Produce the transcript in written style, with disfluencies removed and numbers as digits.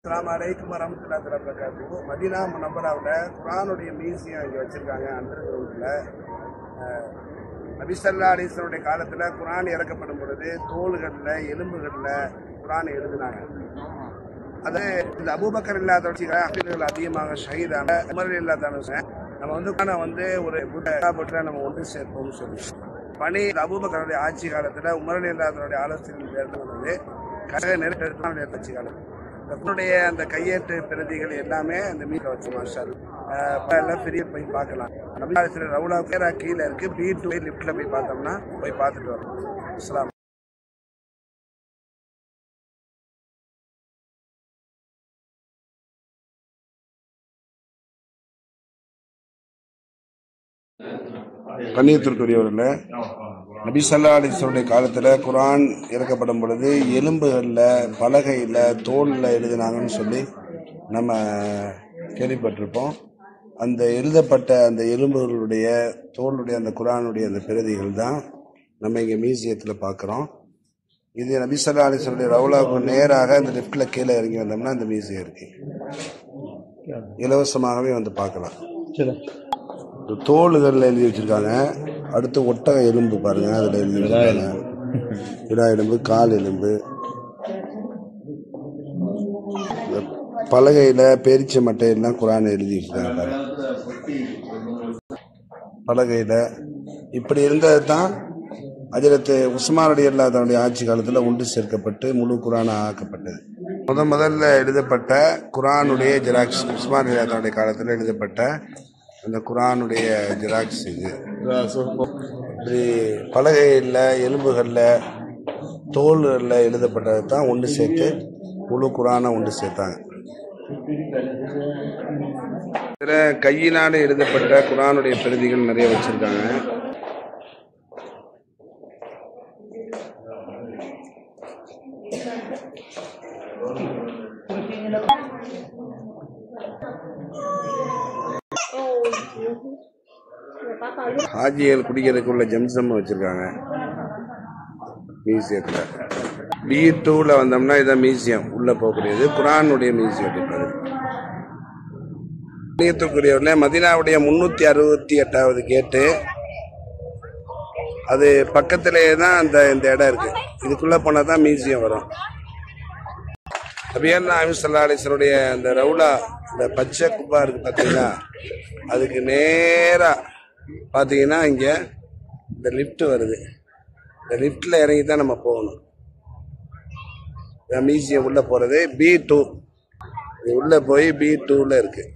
அஸ்ஸலாமு அலைக்கும் வரஹ்மத்துல்லாஹி வபரகாத்துஹு. மதீனா முனவ்வராவில் குர்ஆனுடைய மியூசியம் இங்கே வச்சுருக்காங்க. அண்டர் கிரவுண்டில் நபி ஸல்லல்லாஹு அலைஹி வஸல்லம் காலத்தில் குர்ஆன் இறக்கப்படும் பொழுது தோள்களில் எலும்புகளில் குர்ஆன் எழுதினாங்க. அது இந்த அபூபக்கர் இல்லாத ஹாஃபிதுகள் அதிகமாக ஷஹீதான உமர் இல்லாத நம்ம குர்ஆனை ஒரு புத்தகத்தில் நம்ம ஒன்று சேர்ப்போம்னு சொல்லி பணி அபூபக்கருடைய ஆட்சி காலத்தில் உமர் இல்லாதவருடைய ஆலோசனை பேர் வந்தது. கழக நெருக்கடி ஆட்சி காலம் அந்த கையேற்று பிரதிகள் எல்லாமே அந்த மீட்டில் வச்சு எல்லாம் பெரிய போய் பார்க்கலாம். நம்ம ரவுலா பேரா கீழே இருக்கு. B2 லிப்ட்ல போய் பார்த்தோம்னா போய் பார்த்துட்டு வரோம். அஸ்ஸலாம். கண்ணியத்திற்குரியவர்களே, நபி ஸல்லல்லாஹு அலைஹி வஸல்லம் காலத்தில் குர்ஆன் இறக்கப்படும் பொழுது எலும்புகளில், பலகையில், தோலில் எழுதினாங்கன்னு சொல்லி நம்ம கேள்விப்பட்டிருப்போம். அந்த எழுதப்பட்ட அந்த எலும்புகளுடைய தோளுடைய அந்த குர்ஆனுடைய அந்த பிரதிகள் தான் நம்ம இங்கே மியூசியத்தில் பார்க்குறோம். இது நபி ஸல்லல்லாஹு அலைஹி வஸல்லம் ரவுலாவுக்கு நேராக அந்த லெஃப்டில் கீழே இறங்கி வந்தோம்னா அந்த மியூசியம் இருக்கு. இலவசமாகவே பார்க்கலாம். தோள்களில் எழுதி வச்சிருக்காங்க. அடுத்து ஒட்டக எலும்பு பாருங்க, அதில் எழுதி வச்சிருக்காங்க. விடா எலும்பு, கால் எலும்பு, பலகையில பேரிச்ச மட்டையெல்லாம் குர்ஆன் எழுதி வச்சிருக்காங்க. பலகையில இப்படி இருந்தது தான் ஹஜ்ரத் உஸ்மான் ரலியல்லாஹு தன்னுடைய ஆட்சி காலத்தில் ஒன்று சேர்க்கப்பட்டு முழு குர்ஆன் ஆக்கப்பட்டது. முதல்ல எழுதப்பட்ட குர்ஆனுடைய ஜெராக்ஸ் உஸ்மான் ரலியல்லாஹு தன்னுடைய காலத்தில் எழுதப்பட்ட அந்த குர்ஆனுடைய ஜெராக்ஸ் இது. இப்படி பலகையில், எலும்புகளில், தோள்களில் எழுதப்பட்டது தான் ஒன்று சேர்த்து முழு குர்ஆனை ஒன்று சேர்த்தாங்க. இதில் கையினால் எழுதப்பட்ட குர்ஆனுடைய பிரதிகள் நிறைய வச்சிருக்காங்க. ஹாஜிகள் குடிக்கிறதுக்குள்ள ஜம்சம் வச்சிருக்காங்க மியூசியத்தில். B2 வந்தோம்னா இதான் மியூசியம், உள்ள போகக்கூடியது குர்ஆனுடைய மியூசியம். புண்ணியத்துக்குரியவர்களே, மதீனாவுடைய 368வது கேட்டு, அது பக்கத்திலேயே தான் இந்த இடம் இருக்கு. இதுக்குள்ள போனா தான் மியூசியம் வரும். நபிகள் நாயகம் ஸல்லல்லாஹு அலைஹி வஸல்லம் அந்த ரவுலா, இந்த பச்சை குப்பா இருக்கு பார்த்தீங்கன்னா, அதுக்கு நேராக பார்த்தீங்கன்னா இங்கே இந்த லிஃப்ட் வருது. இந்த லிஃப்டில் இறங்கி தான் நம்ம போகணும். மியூசியம் உள்ளே போகிறது B2. இது உள்ளே போய் B2ல இருக்குது.